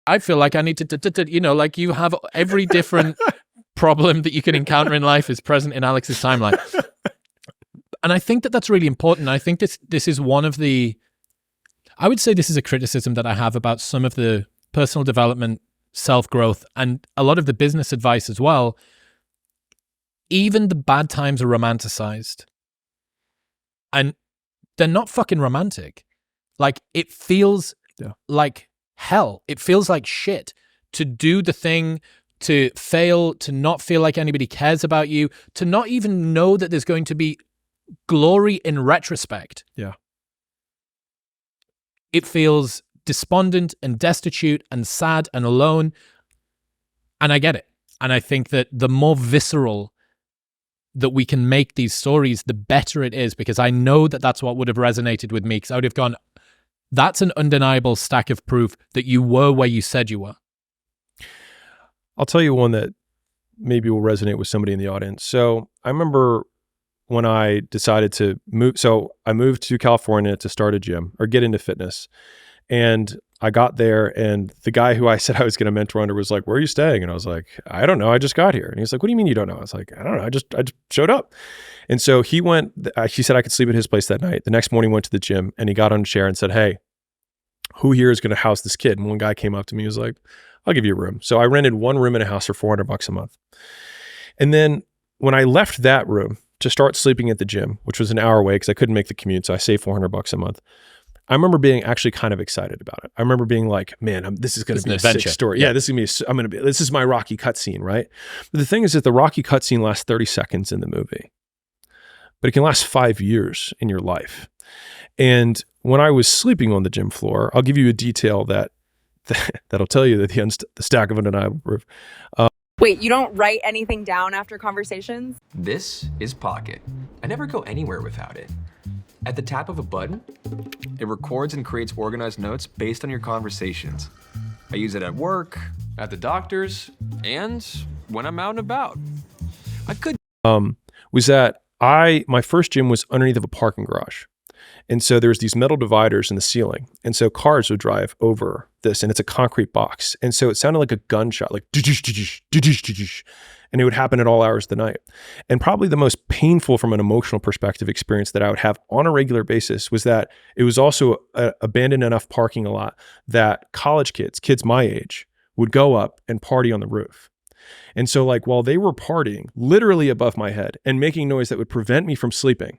I feel like I need to, you know, like you have every different problem that you can encounter in life is present in Alex's timeline. And I think that that's really important. I think this is one of the, I would say this is a criticism that I have about some of the personal development, self-growth, and a lot of the business advice as well. Even the bad times are romanticized. And they're not fucking romantic. Like, it feels like hell. It feels like shit to do the thing, to fail, to not feel like anybody cares about you, to not even know that there's going to be glory in retrospect. Yeah. It feels despondent and destitute and sad and alone. And I get it. And I think that the more visceral that we can make these stories, the better it is, because I know that that's what would have resonated with me, because I would have gone, that's an undeniable stack of proof that you were where you said you were. I'll tell you one that maybe will resonate with somebody in the audience. So I remember when I decided to move, so I moved to California to start a gym or get into fitness. And I got there and the guy who I said I was going to mentor under was like, where are you staying? And I was like, I don't know. I just got here. And he's like, what do you mean you don't know? I was like, I don't know. I just showed up. And so he said I could sleep at his place that night. The next morning went to the gym and he got on a chair and said, hey, who here is going to house this kid? And one guy came up to me and was like, I'll give you a room. So I rented one room in a house for $400 a month. And then when I left that room to start sleeping at the gym, which was an hour away because I couldn't make the commute, so I saved $400 a month. I remember being actually kind of excited about it. I remember being like, man, this is going to be a sick story. Yeah, this is my Rocky cutscene, right? But the thing is that the Rocky cutscene lasts 30 seconds in the movie, but it can last 5 years in your life. And when I was sleeping on the gym floor, I'll give you a detail that'll tell you that the stack of undeniable proof. Wait, you don't write anything down after conversations? This is Pocket. I never go anywhere without it. At the tap of a button, it records and creates organized notes based on your conversations. I use it at work, at the doctor's, and when I'm out and about. Was that my first gym was underneath of a parking garage. And so there's these metal dividers in the ceiling. And so cars would drive over this and it's a concrete box. And so it sounded like a gunshot, like and it would happen at all hours of the night. And probably the most painful from an emotional perspective experience that I would have on a regular basis was that it was also abandoned enough parking lot that college kids my age, would go up and party on the roof. And so like while they were partying literally above my head and making noise that would prevent me from sleeping,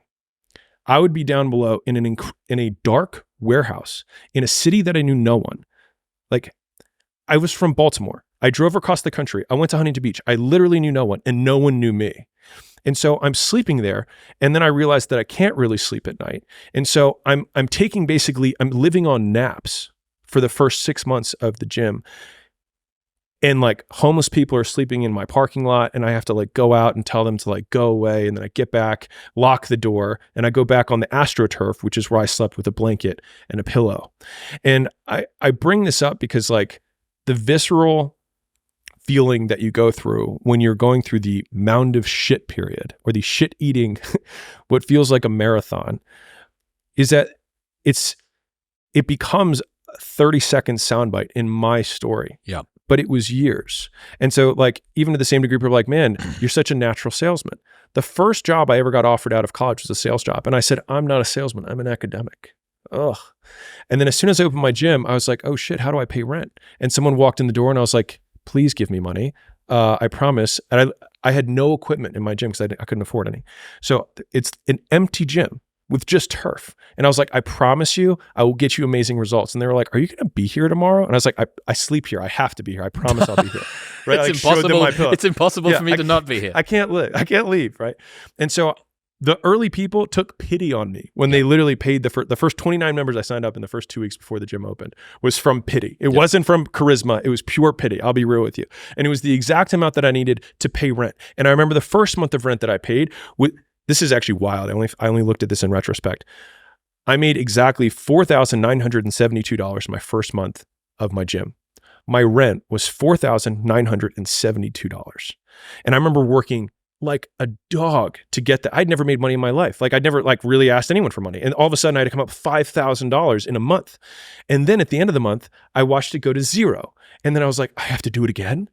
I would be down below in a dark warehouse in a city that I knew no one. Like, I was from Baltimore. I drove across the country. I went to Huntington Beach. I literally knew no one and no one knew me. And so I'm sleeping there. And then I realized that I can't really sleep at night. And so I'm living on naps for the first 6 months of the gym. And like homeless people are sleeping in my parking lot and I have to like go out and tell them to like go away. And then I get back, lock the door, and I go back on the AstroTurf, which is where I slept with a blanket and a pillow. And I bring this up because like the visceral feeling that you go through when you're going through the mound of shit period or the shit eating, what feels like a marathon, is that it becomes a 30-second soundbite in my story. Yeah. But it was years. And so like, even to the same degree, people are like, man, you're such a natural salesman. The first job I ever got offered out of college was a sales job. And I said, I'm not a salesman, I'm an academic. Ugh. And then as soon as I opened my gym, I was like, oh shit, how do I pay rent? And someone walked in the door and I was like, please give me money. I promise. And I had no equipment in my gym because I couldn't afford any. So it's an empty gym with just turf. And I was like, I promise you, I will get you amazing results. And they were like, are you going to be here tomorrow? And I was like, I sleep here. I have to be here. I promise I'll be here. Right? It's impossible. It's impossible for me to not be here. I can't leave. Right. And so the early people took pity on me when they literally paid the first 29 members I signed up in the first 2 weeks before the gym opened was from pity. It wasn't from charisma. It was pure pity. I'll be real with you. And it was the exact amount that I needed to pay rent. And I remember the first month of rent that I paid this is actually wild. I only looked at this in retrospect. I made exactly $4,972 my first month of my gym. My rent was $4,972. And I remember working like a dog to get that. I'd never made money in my life. Like I'd never like really asked anyone for money. And all of a sudden I had to come up $5,000 in a month. And then at the end of the month, I watched it go to zero. And then I was like, I have to do it again.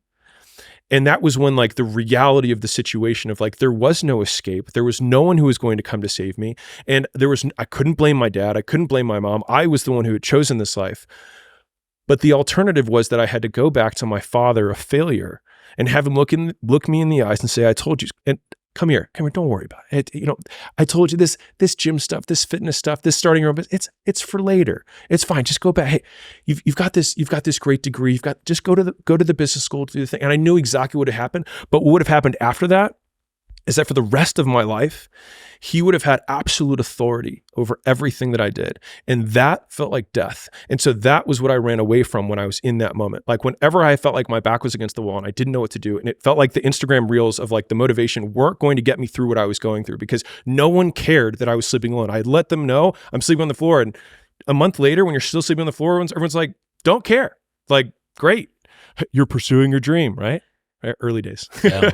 And that was when like the reality of the situation of like, there was no escape. There was no one who was going to come to save me. And I couldn't blame my dad. I couldn't blame my mom. I was the one who had chosen this life. But the alternative was that I had to go back to my father, a failure, and have him look me in the eyes and say, I told you, and come here, don't worry about it. I told you this gym stuff, this fitness stuff, this starting your own business, it's for later. It's fine. Just go back. Hey, you've got this great degree. Just go to the business school to do the thing. And I knew exactly what had happened, but what would have happened after that is that for the rest of my life, he would have had absolute authority over everything that I did. And that felt like death. And so that was what I ran away from when I was in that moment. Like whenever I felt like my back was against the wall and I didn't know what to do, and it felt like the Instagram reels of like the motivation weren't going to get me through what I was going through because no one cared that I was sleeping alone. I let them know I'm sleeping on the floor. And a month later, when you're still sleeping on the floor, everyone's like, don't care. Like, great. You're pursuing your dream, right? Early days. Yeah.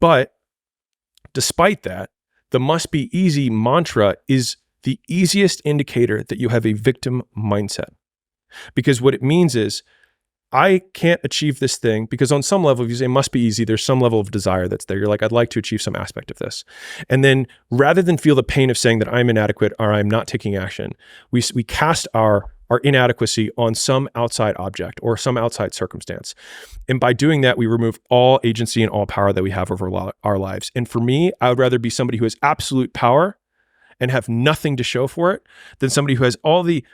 But despite that, the must be easy mantra is the easiest indicator that you have a victim mindset. Because what it means is, I can't achieve this thing because on some level, if you say must be easy, there's some level of desire that's there. You're like, I'd like to achieve some aspect of this. And then rather than feel the pain of saying that I'm inadequate or I'm not taking action, we cast our inadequacy on some outside object or some outside circumstance. And by doing that, we remove all agency and all power that we have over our lives. And for me, I would rather be somebody who has absolute power and have nothing to show for it than somebody who has all the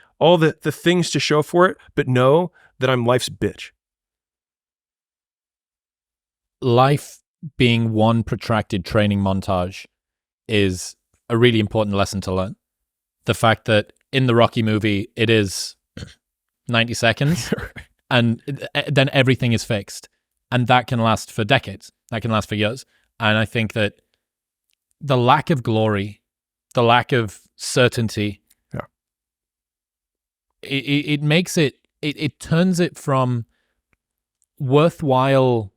things to show for it, but know that I'm life's bitch. Life being one protracted training montage is a really important lesson to learn. The fact that in the Rocky movie, it is 90 seconds and then everything is fixed. And that can last for decades. That can last for years. And I think that the lack of glory, the lack of certainty, it makes it turns it from worthwhile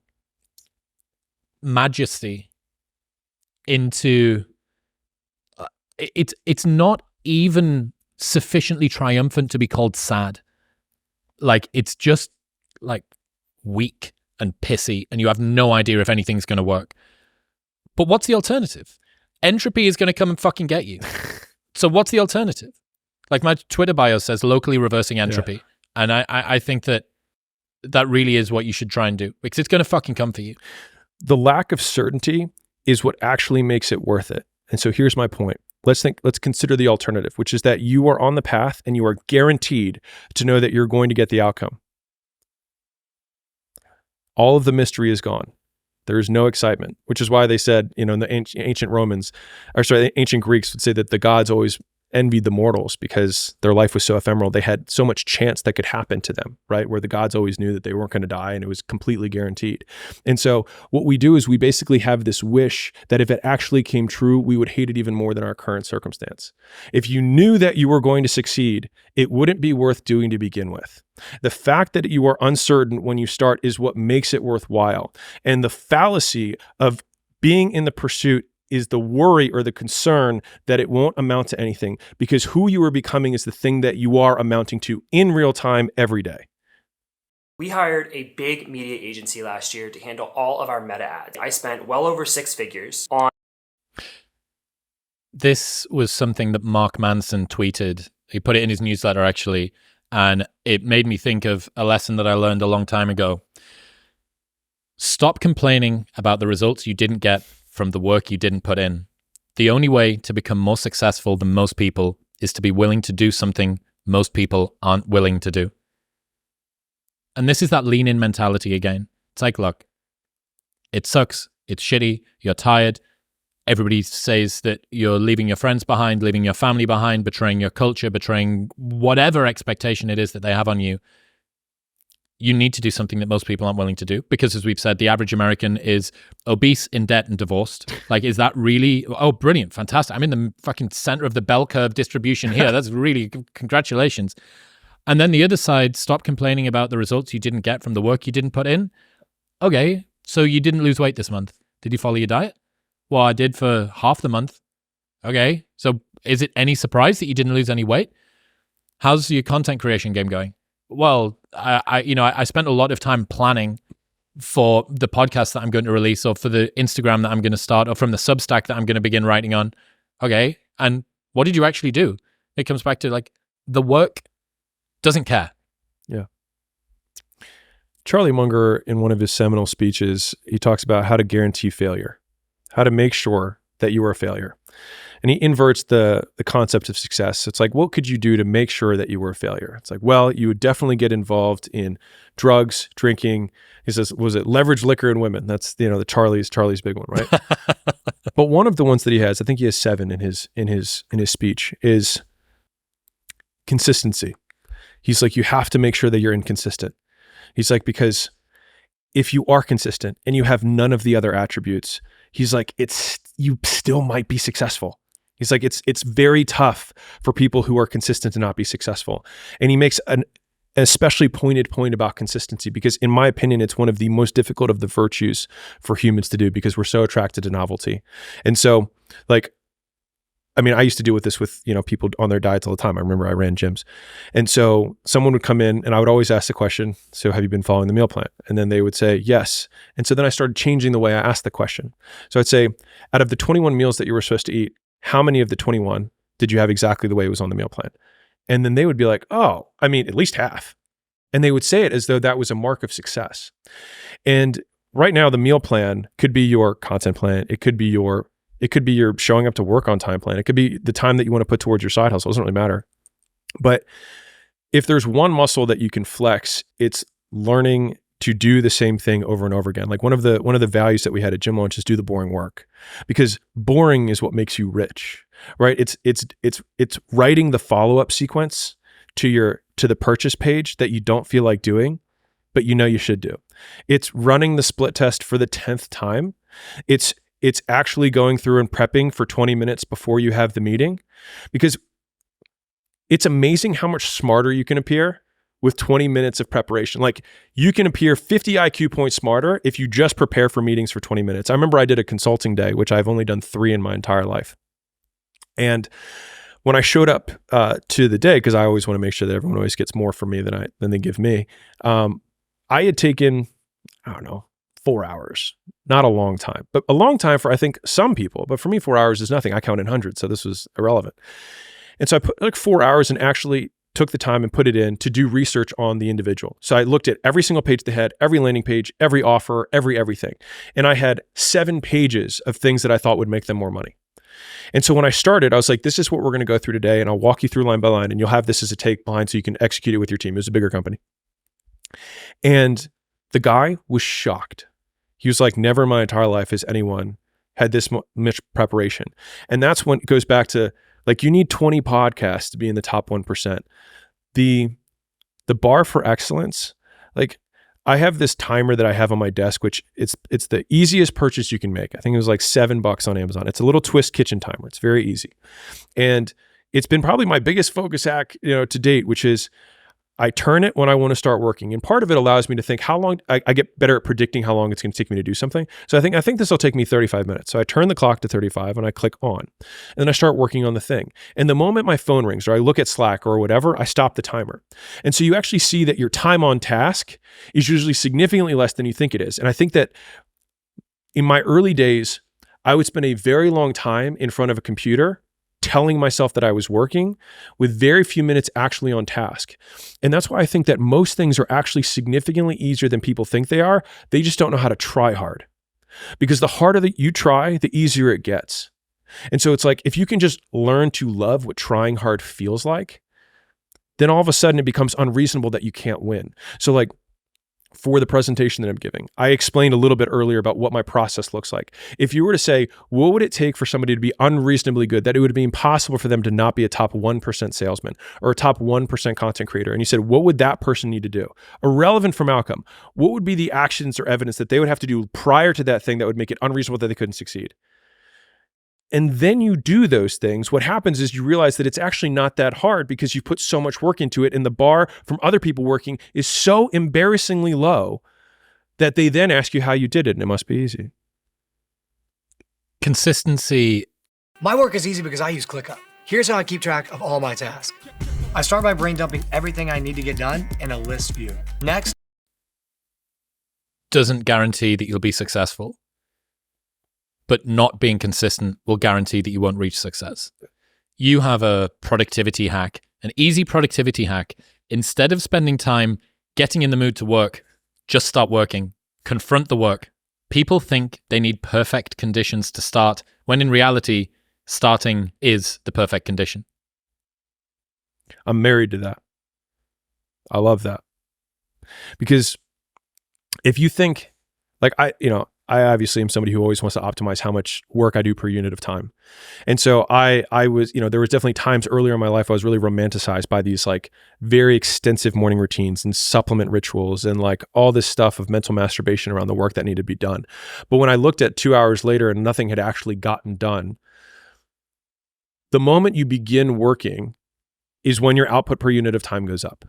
majesty into it's not even sufficiently triumphant to be called sad. Like it's just like weak and pissy and you have no idea if anything's going to work. But what's the alternative? Entropy is going to come and fucking get you. So what's the alternative? Like my Twitter bio says locally reversing entropy. Yeah. And I think that really is what you should try and do because it's going to fucking come for you. The lack of certainty is what actually makes it worth it. And so here's my point. Let's consider the alternative, which is that you are on the path and you are guaranteed to know that you're going to get the outcome. All of the mystery is gone. There is no excitement, which is why they said, in the the ancient Greeks would say that the gods always envied the mortals because their life was so ephemeral. They had so much chance that could happen to them, right? Where the gods always knew that they weren't going to die and it was completely guaranteed. And so what we do is we basically have this wish that if it actually came true, we would hate it even more than our current circumstance. If you knew that you were going to succeed, it wouldn't be worth doing to begin with. The fact that you are uncertain when you start is what makes it worthwhile. And the fallacy of being in the pursuit is the worry or the concern that it won't amount to anything because who you are becoming is the thing that you are amounting to in real time every day. We hired a big media agency last year to handle all of our meta ads. I spent well over 6 figures on. This was something that Mark Manson tweeted. He put it in his newsletter actually, and it made me think of a lesson that I learned a long time ago. Stop complaining about the results you didn't get from the work you didn't put in. The only way to become more successful than most people is to be willing to do something most people aren't willing to do. And this is that lean in mentality again. It's like, look, it sucks. It's shitty. You're tired. Everybody says that you're leaving your friends behind, leaving your family behind, betraying your culture, betraying whatever expectation it is that they have on you. You need to do something that most people aren't willing to do because, as we've said, the average American is obese, in debt, and divorced. Like, is that really? Oh, brilliant. Fantastic. I'm in the fucking center of the bell curve distribution here. That's really, congratulations. And then the other side, stop complaining about the results you didn't get from the work you didn't put in. Okay, so you didn't lose weight this month. Did you follow your diet? Well, I did for half the month. Okay, so is it any surprise that you didn't lose any weight? How's your content creation game going? Well, I spent a lot of time planning for the podcast that I'm going to release, or for the Instagram that I'm going to start, or from the Substack that I'm going to begin writing on. Okay. And what did you actually do? It comes back to like the work doesn't care. Yeah. Charlie Munger, in one of his seminal speeches, he talks about how to guarantee failure, how to make sure that you are a failure. And he inverts the concept of success. It's like, what could you do to make sure that you were a failure? It's like, well, you would definitely get involved in drugs, drinking. He says, was it leverage, liquor, and women? That's, the Charlie's big one, right? But one of the ones that he has, I think he has 7 in his speech, is consistency. He's like, you have to make sure that you're inconsistent. He's like, because if you are consistent and you have none of the other attributes, he's like, you still might be successful. He's like, it's very tough for people who are consistent to not be successful. And he makes an especially pointed point about consistency, because in my opinion, it's one of the most difficult of the virtues for humans to do, because we're so attracted to novelty. And so I used to deal with this with, people on their diets all the time. I remember I ran gyms. And so someone would come in and I would always ask the question, so have you been following the meal plan? And then they would say, yes. And so then I started changing the way I asked the question. So I'd say, out of the 21 meals that you were supposed to eat, how many of the 21 did you have exactly the way it was on the meal plan? And then they would be like, oh, at least half. And they would say it as though that was a mark of success. And right now, the meal plan could be your content plan. It could be your showing up to work on time plan. It could be the time that you want to put towards your side hustle. It doesn't really matter. But if there's one muscle that you can flex, it's learning to do the same thing over and over again. Like one of the values that we had at Gym Launch is do the boring work, because boring is what makes you rich, right? It's writing the follow-up sequence to the purchase page that you don't feel like doing, but you should do. It's running the split test for the 10th time. It's actually going through and prepping for 20 minutes before you have the meeting, because it's amazing how much smarter you can appear with 20 minutes of preparation. Like, you can appear 50 IQ points smarter if you just prepare for meetings for 20 minutes. I remember I did a consulting day, which I've only done 3 in my entire life. And when I showed up to the day, because I always want to make sure that everyone always gets more from me than they give me, I had taken, 4 hours. Not a long time, but a long time for, I think, some people. But for me, 4 hours is nothing. I count in hundreds, so this was irrelevant. And so I put like 4 hours and actually took the time and put it in to do research on the individual. So I looked at every single page they had, every landing page, every offer, everything. And I had 7 pages of things that I thought would make them more money. And so when I started, I was like, this is what we're going to go through today. And I'll walk you through line by line, and you'll have this as a take behind so you can execute it with your team. It was a bigger company. And the guy was shocked. He was like, never in my entire life has anyone had this much preparation. And that's when it goes back to, like, you need 20 podcasts to be in the top 1%. The bar for excellence, like, I have this timer that I have on my desk, which it's the easiest purchase you can make. I think it was like $7 on Amazon. It's a little twist kitchen timer. It's very easy. And it's been probably my biggest focus hack, to date, which is I turn it when I want to start working. And part of it allows me to think how long, I get better at predicting how long it's going to take me to do something. So I think this will take me 35 minutes. So I turn the clock to 35 and I click on, and then I start working on the thing. And the moment my phone rings or I look at Slack or whatever, I stop the timer. And so you actually see that your time on task is usually significantly less than you think it is. And I think that in my early days, I would spend a very long time in front of a computer telling myself that I was working with very few minutes actually on task. And that's why I think that most things are actually significantly easier than people think they are. They just don't know how to try hard. Because the harder that you try, the easier it gets. And so it's like, if you can just learn to love what trying hard feels like, then all of a sudden it becomes unreasonable that you can't win. So like, for the presentation that I'm giving, I explained a little bit earlier about what my process looks like. If you were to say, what would it take for somebody to be unreasonably good, that it would be impossible for them to not be a top 1% salesman or a top 1% content creator? And you said, what would that person need to do? Irrelevant from outcome. What would be the actions or evidence that they would have to do prior to that thing that would make it unreasonable that they couldn't succeed? And then you do those things. What happens is you realize that it's actually not that hard because you put so much work into it, and the bar from other people working is so embarrassingly low that they then ask you how you did it, and it must be easy. Consistency. My work is easy because I use ClickUp. Here's how I keep track of all my tasks. I start by brain dumping everything I need to get done in a list view. Next, doesn't guarantee that you'll be successful, but not being consistent will guarantee that you won't reach success. You have a productivity hack, an easy productivity hack. Instead of spending time getting in the mood to work, just start working. Confront the work. People think they need perfect conditions to start, when in reality, starting is the perfect condition. I'm married to that. I love that. Because if you think, like I obviously am somebody who always wants to optimize how much work I do per unit of time. And so I was, there was definitely times earlier in my life I was really romanticized by these like very extensive morning routines and supplement rituals and like all this stuff of mental masturbation around the work that needed to be done. But when I looked at 2 hours later and nothing had actually gotten done, the moment you begin working is when your output per unit of time goes up.